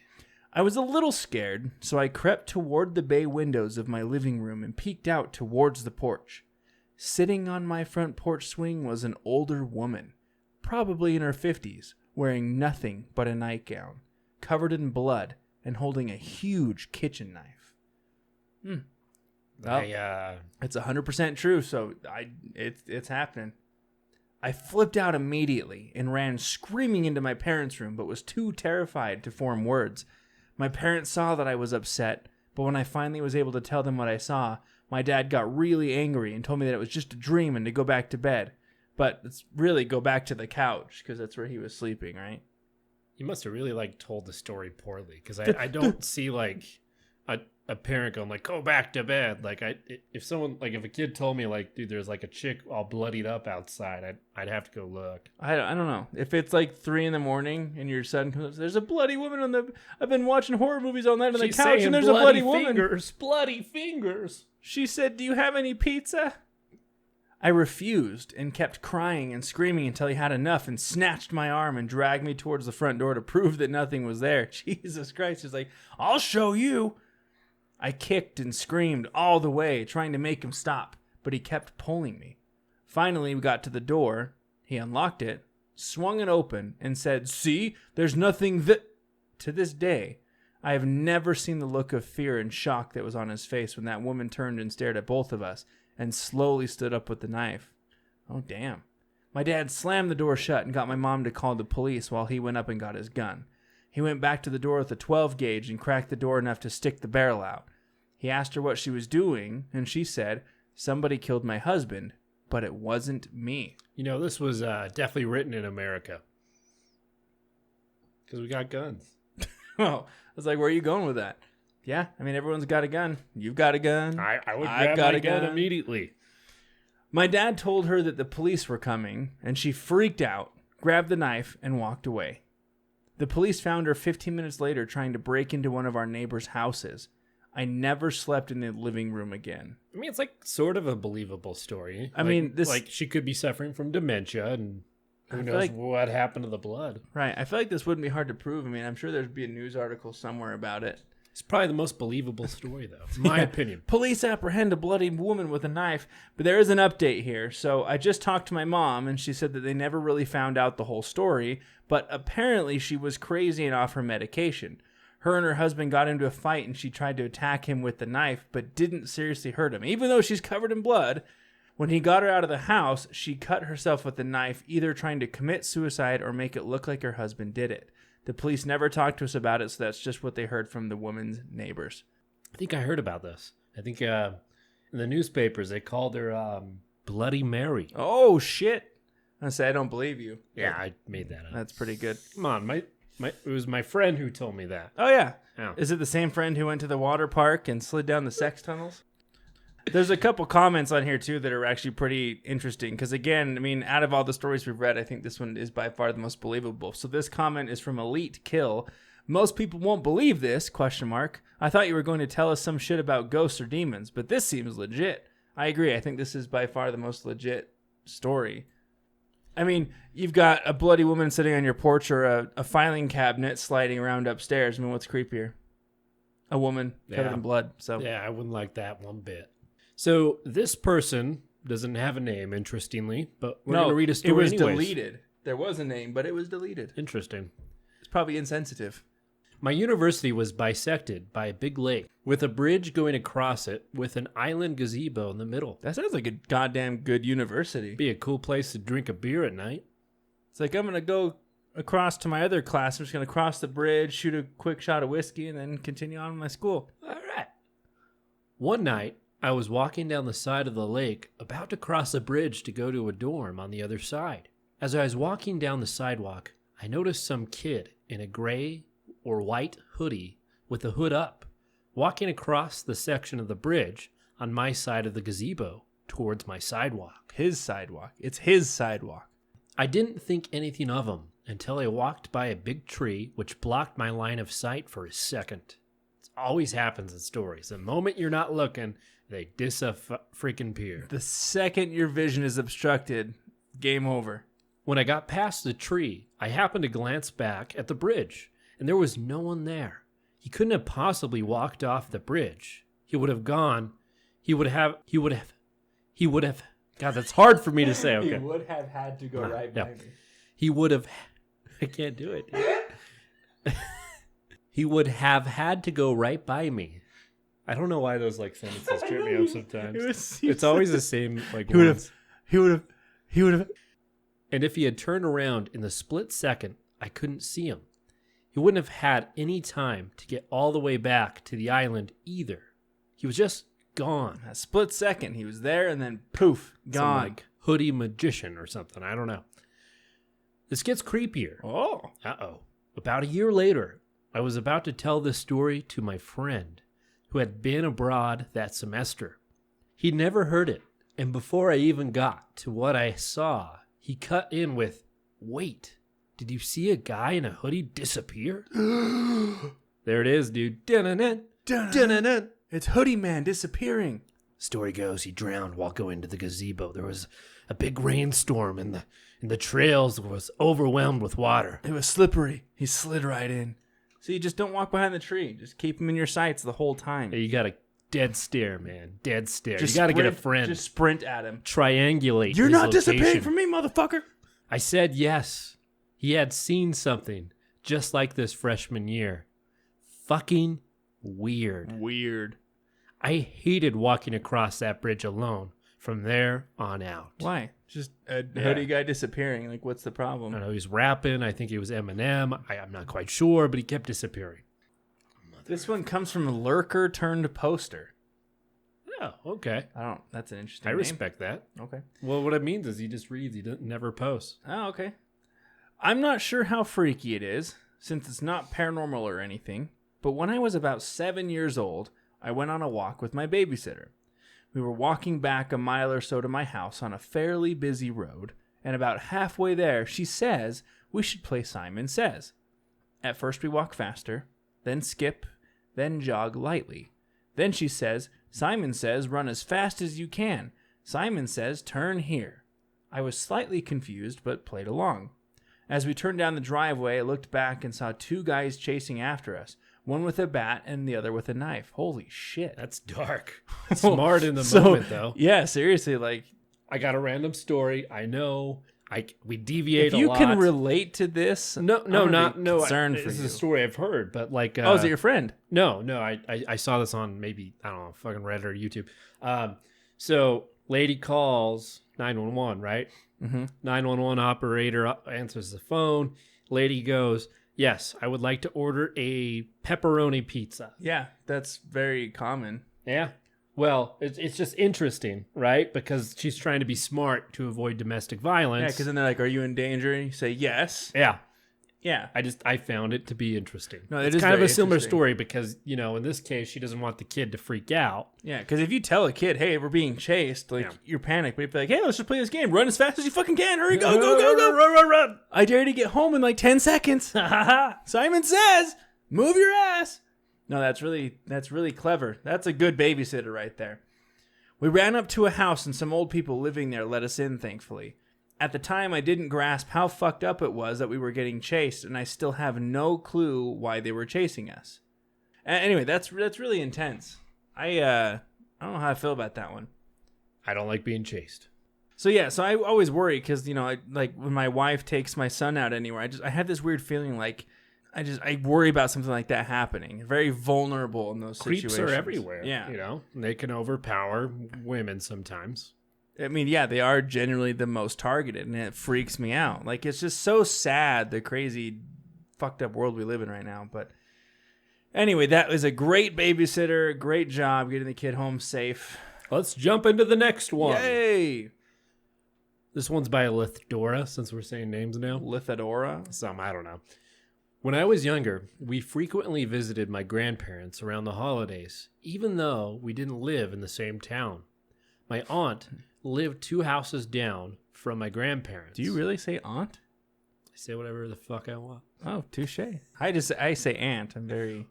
S2: I was a little scared, so I crept toward the bay windows of my living room and peeked out towards the porch. Sitting on my front porch swing was an older woman, probably in her 50s, wearing nothing but a nightgown, covered in blood, and holding a huge kitchen knife. Well, it's 100% true, so it's happening. I flipped out immediately and ran screaming into my parents' room, but was too terrified to form words. My parents saw that I was upset, but when I finally was able to tell them what I saw, my dad got really angry and told me that it was just a dream and to go back to bed. But it's really go back to the couch, because that's where he was sleeping, right?
S1: You must have really told the story poorly, because I don't see a parent going go back to bed. If someone if a kid told me dude, there's a chick all bloodied up outside, I'd have to go look.
S2: I don't know. If it's 3 a.m. and your son comes up, there's a bloody woman on the. I've been watching horror movies all night on the couch, and there's a bloody woman.
S1: Bloody fingers.
S2: She said, "Do you have any pizza?" I refused and kept crying and screaming until he had enough and snatched my arm and dragged me towards the front door to prove that nothing was there. Jesus Christ. He's like, "I'll show you." I kicked and screamed all the way, trying to make him stop, but he kept pulling me. Finally, we got to the door. He unlocked it, swung it open, and said, "See, there's nothing that..." To this day, I have never seen the look of fear and shock that was on his face when that woman turned and stared at both of us and slowly stood up with the knife. Oh, damn. My dad slammed the door shut and got my mom to call the police while he went up and got his gun. He went back to the door with a 12 gauge and cracked the door enough to stick the barrel out. He asked her what she was doing, and she said, "Somebody killed my husband, but it wasn't me."
S1: This was definitely written in America. Because we got guns.
S2: Oh, I was like, where are you going with that? Yeah, I mean, everyone's got a gun. You've got a gun.
S1: I would grab my gun immediately.
S2: My dad told her that the police were coming, and she freaked out, grabbed the knife, and walked away. The police found her 15 minutes later trying to break into one of our neighbors' houses. I never slept in the living room again.
S1: I mean, it's sort of a believable story.
S2: I mean, this
S1: she could be suffering from dementia, and who knows what happened to the blood.
S2: Right. I feel like this wouldn't be hard to prove. I mean, I'm sure there'd be a news article somewhere about it.
S1: It's probably the most believable story, though, in my opinion.
S2: Police apprehend a bloody woman with a knife, but there is an update here. So I just talked to my mom, and she said that they never really found out the whole story, but apparently she was crazy and off her medication. Her and her husband got into a fight, and she tried to attack him with the knife, but didn't seriously hurt him. Even though she's covered in blood, when he got her out of the house, she cut herself with the knife, either trying to commit suicide or make it look like her husband did it. The police never talked to us about it, so that's just what they heard from the woman's neighbors.
S1: I think I heard about this. I think in the newspapers they called her Bloody Mary.
S2: Oh, shit. I say I don't believe you.
S1: Yeah, I made that up.
S2: That's pretty good.
S1: Come on, it was my friend who told me that.
S2: Oh, yeah.
S1: Oh.
S2: Is it the same friend who went to the water park and slid down the sex tunnels? There's a couple comments on here, too, that are actually pretty interesting. Because, again, I mean, out of all the stories we've read, I think this one is by far the most believable. So this comment is from Elite Kill. "Most people won't believe this, ? I thought you were going to tell us some shit about ghosts or demons, but this seems legit." I agree. I think this is by far the most legit story. I mean, you've got a bloody woman sitting on your porch or a filing cabinet sliding around upstairs. I mean, what's creepier? A woman covered in blood. So
S1: yeah, I wouldn't like that one bit. So this person doesn't have a name, interestingly, but we're going to read a story
S2: it was
S1: anyways.
S2: deleted. There was a name, but it was deleted.
S1: Interesting.
S2: It's probably insensitive.
S1: My university was bisected by a big lake with a bridge going across it with an island gazebo in the middle.
S2: That sounds like a goddamn good university.
S1: Be a cool place to drink a beer at night.
S2: It's like, I'm going to go across to my other class. I'm just going to cross the bridge, shoot a quick shot of whiskey, and then continue on with my school.
S1: All right. One night, I was walking down the side of the lake, about to cross a bridge to go to a dorm on the other side. As I was walking down the sidewalk, I noticed some kid in a gray or white hoodie with the hood up, walking across the section of the bridge on my side of the gazebo towards my sidewalk.
S2: His sidewalk. It's his sidewalk.
S1: I didn't think anything of him until I walked by a big tree which blocked my line of sight for a second. It always happens in stories. The moment you're not looking, they freaking peer.
S2: The second your vision is obstructed, game over.
S1: When I got past the tree, I happened to glance back at the bridge, and there was no one there. He couldn't have possibly walked off the bridge. He would have gone. He would have. God, that's hard for me to say. Okay.
S2: He would have had to go right by me.
S1: He would have. I can't do it. He would have had to go right by me. I don't know why those like sentences trip me up sometimes. It's always the same like words.
S2: He would have.
S1: And if he had turned around in the split second, I couldn't see him. He wouldn't have had any time to get all the way back to the island either. He was just gone.
S2: A split second, he was there, and then poof,
S1: Some,
S2: gone.
S1: like hoodie magician or something. I don't know. This gets creepier.
S2: Oh.
S1: Uh-oh. About a year later, I was about to tell this story to my friend who had been abroad that semester. He'd never heard it, and before I even got to what I saw, he cut in with, "Wait, did you see a guy in a hoodie disappear?" There it is, dude. Dun-dun-dun. Dun-dun-dun.
S2: It's Hoodie Man disappearing.
S1: Story goes he drowned while going to the gazebo. There was a big rainstorm and the trails was overwhelmed with water.
S2: It was slippery. He slid right in. So you just don't walk behind the tree. Just keep him in your sights the whole time.
S1: You got a dead stare, man. Dead stare.
S2: Just
S1: you got to get a
S2: sprint-
S1: friend.
S2: Just sprint at him.
S1: Triangulate.
S2: You're
S1: his
S2: not
S1: location.
S2: disappearing from me, motherfucker.
S1: I said yes. He had seen something just like this freshman year. Fucking weird.
S2: Weird.
S1: I hated walking across that bridge alone from there on out.
S2: Why? Just a hoodie guy disappearing. Like, what's the
S1: I
S2: problem?
S1: don't know. He was rapping. I think he was Eminem. I'm not quite sure, but he kept disappearing.
S2: This one comes from a lurker turned poster.
S1: Oh, okay.
S2: That's an interesting
S1: I
S2: name.
S1: respect that.
S2: Okay.
S1: Well, what it means is he just reads. He never posts.
S2: Oh, okay. I'm not sure how freaky it is, since it's not paranormal or anything, but when I was about 7 years old, I went on a walk with my babysitter. We were walking back a mile or so to my house on a fairly busy road, and about halfway there, she says we should play Simon Says. At first we walk faster, then skip, then jog lightly. Then she says, Simon Says run as fast as you can. Simon Says turn here. I was slightly confused, but played along. As we turned down the driveway, I looked back and saw two guys chasing after us, one with a bat and the other with a knife. Holy shit.
S1: That's dark. Smart in the moment, though.
S2: Yeah, seriously, like,
S1: I got a random story. I know. We deviate
S2: if
S1: a
S2: you
S1: lot.
S2: can relate to this,
S1: No.
S2: concerned for
S1: This is
S2: you.
S1: a story I've heard, but like.
S2: Oh, is it your friend?
S1: No. I saw this on maybe, I don't know, fucking Reddit or YouTube. So lady calls 911, right?
S2: Mm-hmm.
S1: 911 operator answers the phone. Lady goes, "Yes, I would like to order a pepperoni pizza."
S2: Yeah, that's very common.
S1: Yeah. Well, it's just interesting, right? Because she's trying to be smart to avoid domestic violence.
S2: Yeah, because then they're like, "Are you in danger?" And you say, "Yes."
S1: Yeah.
S2: Yeah.
S1: I found it to be interesting.
S2: No, it
S1: it's
S2: is
S1: kind of
S2: very
S1: a similar
S2: interesting.
S1: story because, in this case, she doesn't want the kid to freak out.
S2: Yeah, because if you tell a kid, "Hey, we're being chased," like,
S1: Yeah.
S2: you're panicked. But if you're like, "Hey, let's just play this game. Run as fast as you fucking can. Hurry, go, go, go, go.
S1: Run.
S2: I dare you to get home in like 10 seconds." Simon Says, "Move your ass." No, that's really clever. That's a good babysitter right there. We ran up to a house and some old people living there let us in, thankfully. At the time, I didn't grasp how fucked up it was that we were getting chased, and I still have no clue why they were chasing us. Anyway, that's really intense. I don't know how I feel about that one.
S1: I don't like being chased.
S2: So yeah, so I always worry because like when my wife takes my son out anywhere, I have this weird feeling like I worry about something like that happening. Very vulnerable in those
S1: Creeps
S2: situations.
S1: are everywhere.
S2: Yeah,
S1: They can overpower women sometimes.
S2: I mean, yeah, they are generally the most targeted, and it freaks me out. Like, it's just so sad, the crazy, fucked up world we live in right now. But anyway, that was a great babysitter. Great job getting the kid home safe.
S1: Let's jump into the next one.
S2: Yay!
S1: This one's by Lithdora, since we're saying names now.
S2: Lithadora.
S1: I don't know. When I was younger, we frequently visited my grandparents around the holidays, even though we didn't live in the same town. My aunt lived 2 houses down from my grandparents.
S2: Do you really say aunt?
S1: I say whatever the fuck I want.
S2: Oh, touche. I say aunt. I'm very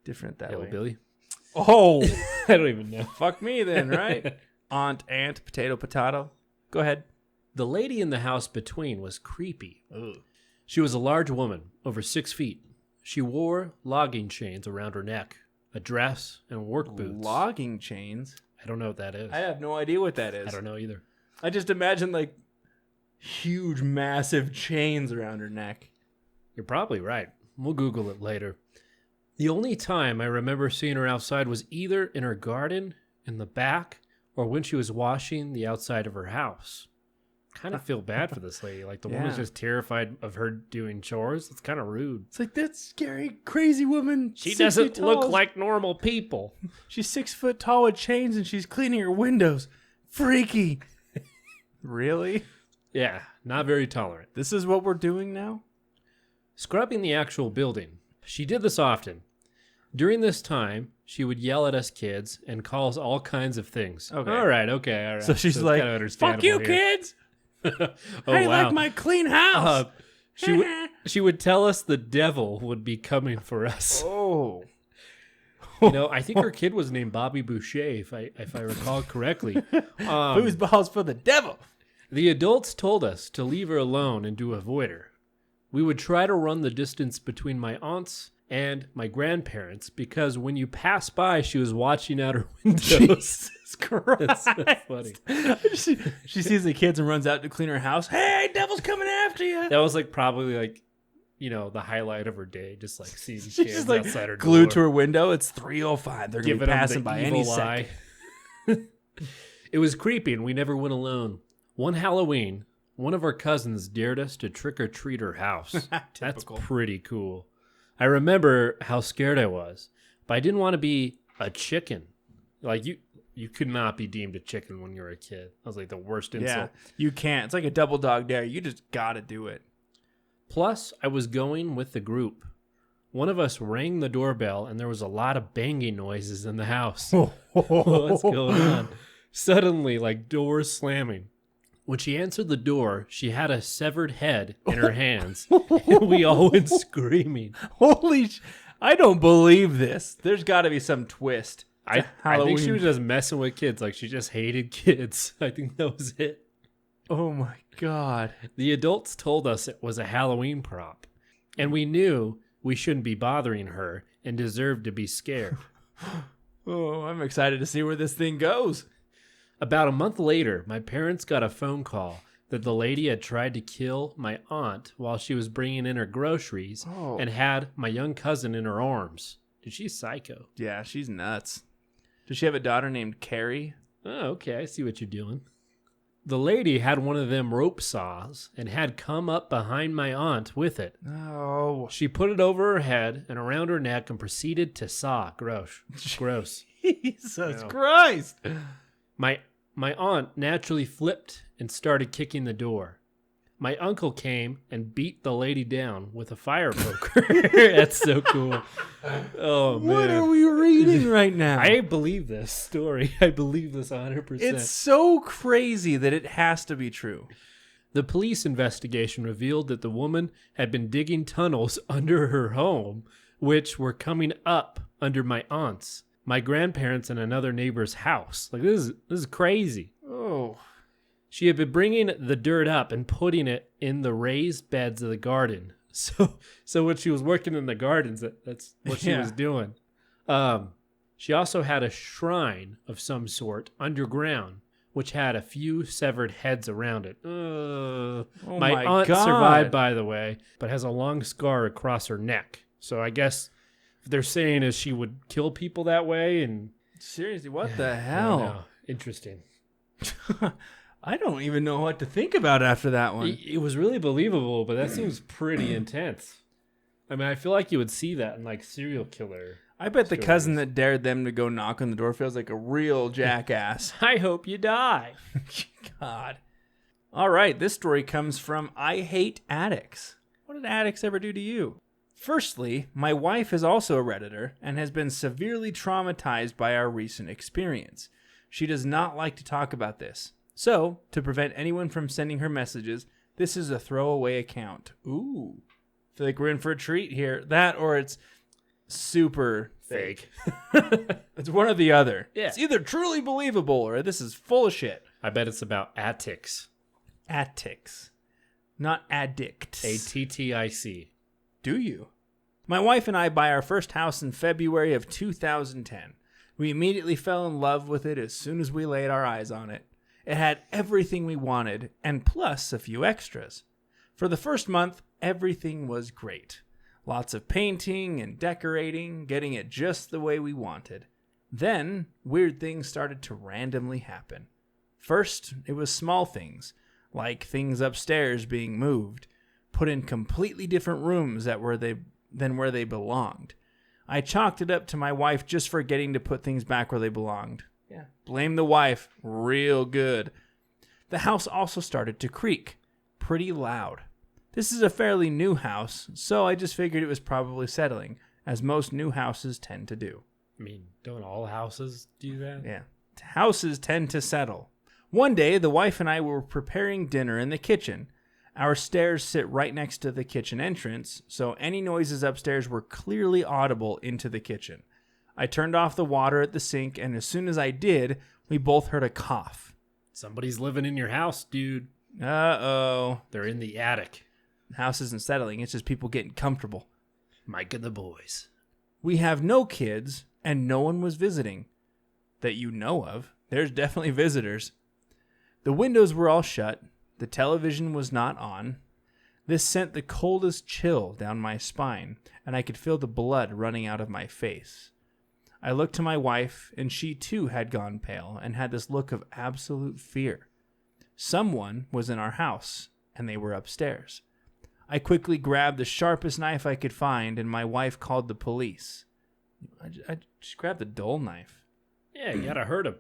S2: different that way.
S1: Billy.
S2: Oh,
S1: I don't even know.
S2: fuck me then, right? Aunt, potato, potato. Go ahead.
S1: The lady in the house between was creepy.
S2: Ugh.
S1: She was a large woman, over 6 feet. She wore logging chains around her neck, a dress, and work boots.
S2: Logging chains?
S1: I don't know what that is.
S2: I have no idea what that is.
S1: I don't know either.
S2: I just imagine like huge, massive chains around her neck.
S1: You're probably right. We'll Google it later. The only time I remember seeing her outside was either in her garden, in the back, or when she was washing the outside of her house. Kind of feel bad for this lady. Like the woman's just terrified of her doing chores. It's kind of rude.
S2: It's like that scary, crazy woman.
S1: She
S2: 6
S1: doesn't
S2: feet tall.
S1: look like normal people.
S2: She's 6 foot tall with chains and she's cleaning her windows. Freaky. Really?
S1: Yeah, not very tolerant.
S2: This is what we're doing now?
S1: Scrubbing the actual building. She did this often. During this time, she would yell at us kids and call us all kinds of things.
S2: Okay.
S1: All right.
S2: So she's
S1: it's
S2: like,
S1: kind of understandable
S2: fuck you,
S1: here.
S2: kids.
S1: Oh,
S2: I
S1: wow.
S2: like my clean house.
S1: She would tell us the devil would be coming for us.
S2: Oh.
S1: I think her kid was named Bobby Boucher, if I recall correctly.
S2: Foosballs for the devil.
S1: The adults told us to leave her alone and to avoid her. We would try to run the distance between my aunts and my grandparents because when you pass by, she was watching out her windows.
S2: Jesus Christ.
S1: That's so funny.
S2: she sees the kids and runs out to clean her house. Hey, devil's coming after you.
S1: That was probably the highlight of her day, just seeing
S2: She's
S1: kids
S2: just
S1: outside her
S2: glued
S1: door.
S2: to her window. It's 3:05. They're going to
S1: Giving
S2: be
S1: them
S2: passing
S1: the
S2: by any
S1: evil
S2: second.
S1: eye. It was creepy, and we never went alone. One Halloween, one of our cousins dared us to trick-or-treat her house. That's
S2: Typical.
S1: pretty cool. I remember how scared I was, but I didn't want to be a chicken. You could not be deemed a chicken when you were a kid. That was the worst insult.
S2: Yeah, you can't. It's like a double dog dare. You just got to do it.
S1: Plus, I was going with the group. One of us rang the doorbell, and there was a lot of banging noises in the house. What's going on? Suddenly, doors slamming. When she answered the door, she had a severed head in her hands, and we all went screaming.
S2: I don't believe this. There's got to be some twist.
S1: I think she was just messing with kids. She just hated kids. I think that was it.
S2: Oh my God.
S1: The adults told us it was a Halloween prop, and we knew we shouldn't be bothering her and deserved to be scared.
S2: Oh, I'm excited to see where this thing goes.
S1: About a month later, my parents got a phone call that the lady had tried to kill my aunt while she was bringing in her groceries and had my young cousin in her arms. Dude, she's psycho.
S2: Yeah, she's nuts. Does she have a daughter named Carrie?
S1: Oh, okay. I see what you're doing. The lady had one of them rope saws and had come up behind my aunt with it.
S2: Oh.
S1: She put it over her head and around her neck and proceeded to saw. Gross.
S2: Jesus Christ.
S1: My aunt naturally flipped and started kicking the door. My uncle came and beat the lady down with a fire poker. That's so cool. Oh, man.
S2: What are we reading right now?
S1: I believe this story. I believe this 100%.
S2: It's so crazy that it has to be true.
S1: The police investigation revealed that the woman had been digging tunnels under her home, which were coming up under my aunt's, my grandparents, and another neighbor's house. This is crazy.
S2: Oh.
S1: She had been bringing the dirt up and putting it in the raised beds of the garden. So when she was working in the gardens, that's what she was doing. She also had a shrine of some sort underground, which had a few severed heads around it. My aunt survived, by the way, but has a long scar across her neck. So I guess what they're saying is she would kill people that way. And
S2: seriously, what the hell?
S1: Interesting.
S2: I don't even know what to think about after that one.
S1: It was really believable, but that seems pretty intense. I mean, I feel like you would see that in serial killer.
S2: I bet the cousin that dared them to go knock on the door feels like a real jackass.
S1: I hope you die.
S2: God. All right, this story comes from I Hate Addicts. What did addicts ever do to you? Firstly, my wife is also a Redditor and has been severely traumatized by our recent experience. She does not like to talk about this. So, to prevent anyone from sending her messages, this is a throwaway account. Ooh. I feel like we're in for a treat here. That or it's super fake. It's one or the other.
S1: Yeah.
S2: It's either truly believable or this is full of shit.
S1: I bet it's about attics.
S2: Attics, not addicts.
S1: ATTIC.
S2: Do you? My wife and I buy our first house in February of 2010. We immediately fell in love with it as soon as we laid our eyes on it. It had everything we wanted, and plus a few extras. For the first month, everything was great. Lots of painting and decorating, getting it just the way we wanted. Then, weird things started to randomly happen. First, it was small things, like things upstairs being moved, put in completely different rooms than where they belonged. I chalked it up to my wife just forgetting to put things back where they belonged. Yeah, blame the wife real good. The house also started to creak, pretty loud. This is a fairly new house, so I just figured it was probably settling, as most new houses tend to do.
S1: I mean, don't all houses do that?
S2: Yeah, houses tend to settle. One day, the wife and I were preparing dinner in the kitchen. Our stairs sit right next to the kitchen entrance, so any noises upstairs were clearly audible into the kitchen. I turned off the water at the sink, and as soon as I did, we both heard a cough.
S1: Somebody's living in your house, dude.
S2: Uh-oh.
S1: They're in the attic.
S2: The house isn't settling, it's just people getting comfortable.
S1: Mike and the boys.
S2: We have no kids, and no one was visiting. That you know of. There's definitely visitors. The windows were all shut. The television was not on. This sent the coldest chill down my spine, and I could feel the blood running out of my face. I looked to my wife, and she too had gone pale and had this look of absolute fear. Someone was in our house, and they were upstairs. I quickly grabbed the sharpest knife I could find, and my wife called the police. I just grabbed the dull knife.
S1: Yeah, you gotta hurt him.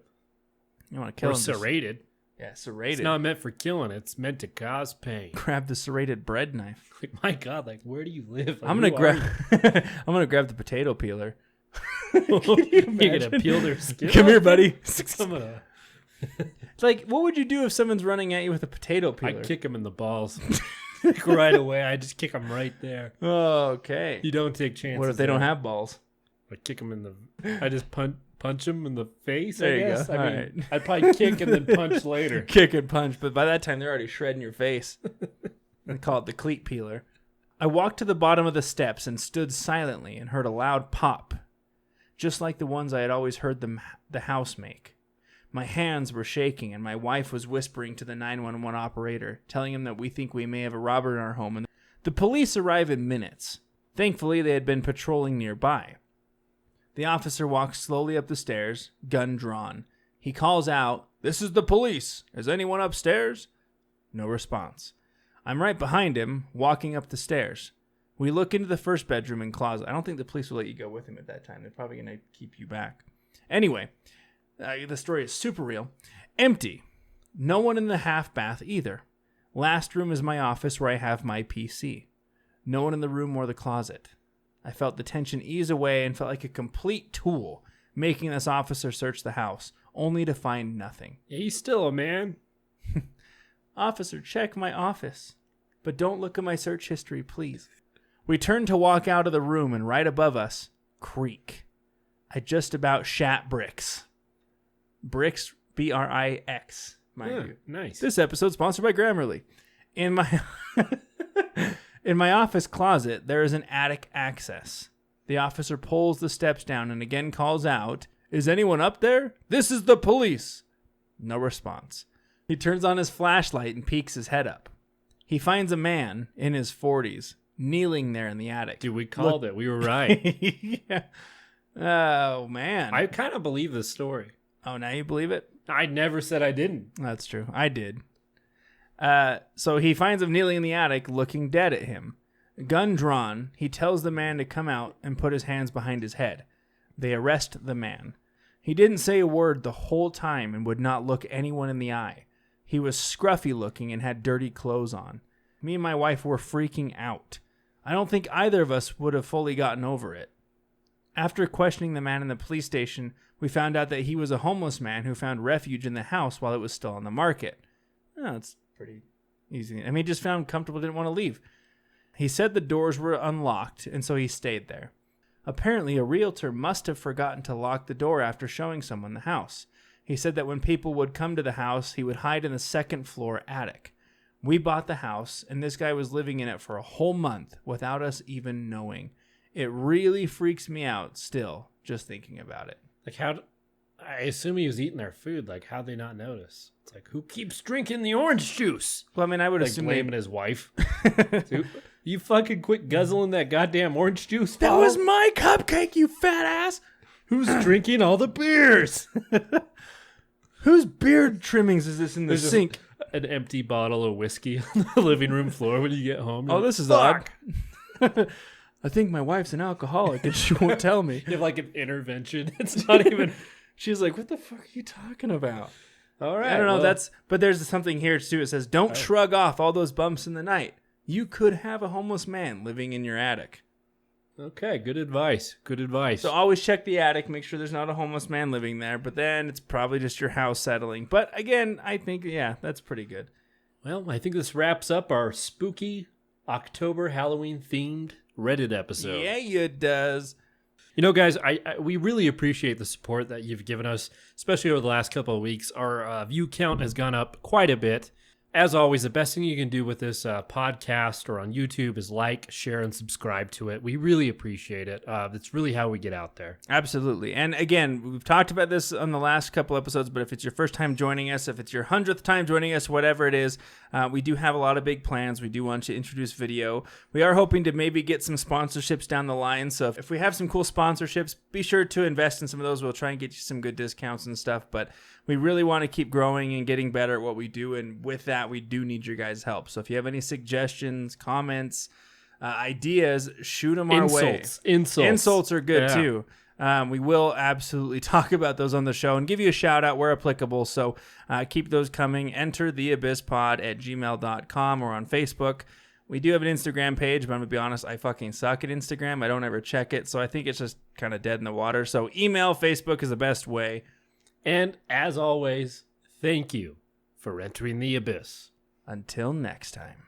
S2: You want to kill
S1: Or
S2: him?
S1: serrated.
S2: Yeah, serrated.
S1: It's not meant for killing. It's meant to cause pain.
S2: Grab the serrated bread knife.
S1: Like, my God, like, where do you live? Like,
S2: I'm gonna
S1: who
S2: grab.
S1: are you?
S2: I'm gonna grab the potato peeler.
S1: You're gonna peel their skin.
S2: Come here, buddy.
S1: I'm gonna.
S2: It's like, what would you do if someone's running at you with a potato peeler?
S1: I kick him in the balls. Like, right away. I just kick him right there.
S2: Okay.
S1: You don't take chances.
S2: What if they don't have balls?
S1: I kick him in the. I just punch him in the face.
S2: There
S1: I
S2: you
S1: guess.
S2: go.
S1: I
S2: All
S1: mean,
S2: right.
S1: I'd probably kick and then punch later.
S2: Kick and punch, but by that time they're already shredding your face. They call it the cleat peeler. I walked to the bottom of the steps and stood silently and heard a loud pop, just like the ones I had always heard the house make. My hands were shaking, and my wife was whispering to the 911 operator, telling him that we think we may have a robber in our home. And the police arrive in minutes. Thankfully, they had been patrolling nearby. The officer walks slowly up the stairs, gun drawn. He calls out, "This is the police. Is anyone upstairs?" No response. I'm right behind him, walking up the stairs. We look into the first bedroom and closet. I don't think the police will let you go with him at that time. They're probably going to keep you back. Anyway, the story is super real. Empty. No one in the half bath either. Last room is my office where I have my PC. No one in the room or the closet. I felt the tension ease away and felt like a complete tool, making this officer search the house, only to find nothing.
S1: Yeah, he's still a man.
S2: Officer, check my office. But don't look at my search history, please. We turned to walk out of the room, and right above us, creak. I just about shat bricks. Bricks, B-R-I-X, mind you.
S1: Nice.
S2: This episode sponsored by Grammarly. In my in my office closet, there is an attic access. The officer pulls the steps down and again calls out, "Is anyone up there? This is the police." No response. He turns on his flashlight and peeks his head up. He finds a man in his 40s kneeling there in the attic.
S1: Dude, we called it. We were right.
S2: Yeah. Oh, man.
S1: I kind of believe this story.
S2: Oh, now you believe it?
S1: I never said I didn't.
S2: That's true. I did. So he finds him kneeling in the attic, looking dead at him. Gun drawn, he tells the man to come out and put his hands behind his head. They arrest the man. He didn't say a word the whole time and would not look anyone in the eye. He was scruffy looking and had dirty clothes on. Me and my wife were freaking out. I don't think either of us would have fully gotten over it. After questioning the man in the police station, we found out that he was a homeless man who found refuge in the house while it was still on the market. Oh, that's pretty easy. I mean, he just found comfortable, didn't want to leave. He said the doors were unlocked, and so he stayed there. Apparently, a realtor must have forgotten to lock the door after showing someone the house. He said that when people would come to the house, he would hide in the second floor attic. We bought the house, and this guy was living in it for a whole month without us even knowing. It really freaks me out still, just thinking about it.
S1: Like, I assume he was eating their food. Like, how'd they not notice? It's like, who keeps drinking the orange juice?
S2: Well, I mean, I would
S1: Like,
S2: assume
S1: blaming his wife. Dude, you fucking quit guzzling that goddamn orange juice.
S2: that
S1: Paul.
S2: was my cupcake, you fat ass.
S1: Who's drinking all the beers?
S2: Whose beard trimmings is this in the
S1: There's
S2: sink?
S1: An empty bottle of whiskey on the living room floor when you get home.
S2: Oh, this is odd. I think my wife's an alcoholic and she won't tell me.
S1: You have like an intervention. It's not even.
S2: She's like, what the fuck are you talking about?
S1: All right.
S2: I don't know.
S1: well,
S2: But there's something here too. It says, don't shrug off all those bumps in the night. You could have a homeless man living in your attic.
S1: okay. Good advice. Good advice.
S2: So always check the attic, make sure there's not a homeless man living there. But then it's probably just your house settling. But again, I think, yeah, that's pretty good.
S1: Well, I think this wraps up our spooky October Halloween themed Reddit episode.
S2: Yeah, it does.
S1: You know, guys, we really appreciate the support that you've given us, especially over the last couple of weeks. Our view count has gone up quite a bit. As always, the best thing you can do with this podcast or on YouTube is like, share, and subscribe to it. We really appreciate it. That's really how we get out there.
S2: Absolutely. And again, we've talked about this on the last couple episodes, but if it's your first time joining us, if it's your 100th time joining us, whatever it is, we do have a lot of big plans. We do want to introduce video. We are hoping to maybe get some sponsorships down the line. So if we have some cool sponsorships, be sure to invest in some of those. We'll try and get you some good discounts and stuff. But we really want to keep growing and getting better at what we do. And with that, we do need your guys' help. So if you have any suggestions, comments, ideas, shoot them our way. Insults are good too. We will absolutely talk about those on the show and give you a shout out where applicable. So keep those coming. Enter theabysspod@gmail.com or on Facebook. We do have an Instagram page, but I'm going to be honest, I fucking suck at Instagram. I don't ever check it. So I think it's just kind of dead in the water. So email, Facebook is the best way.
S1: And as always, thank you for entering the abyss.
S2: Until next time.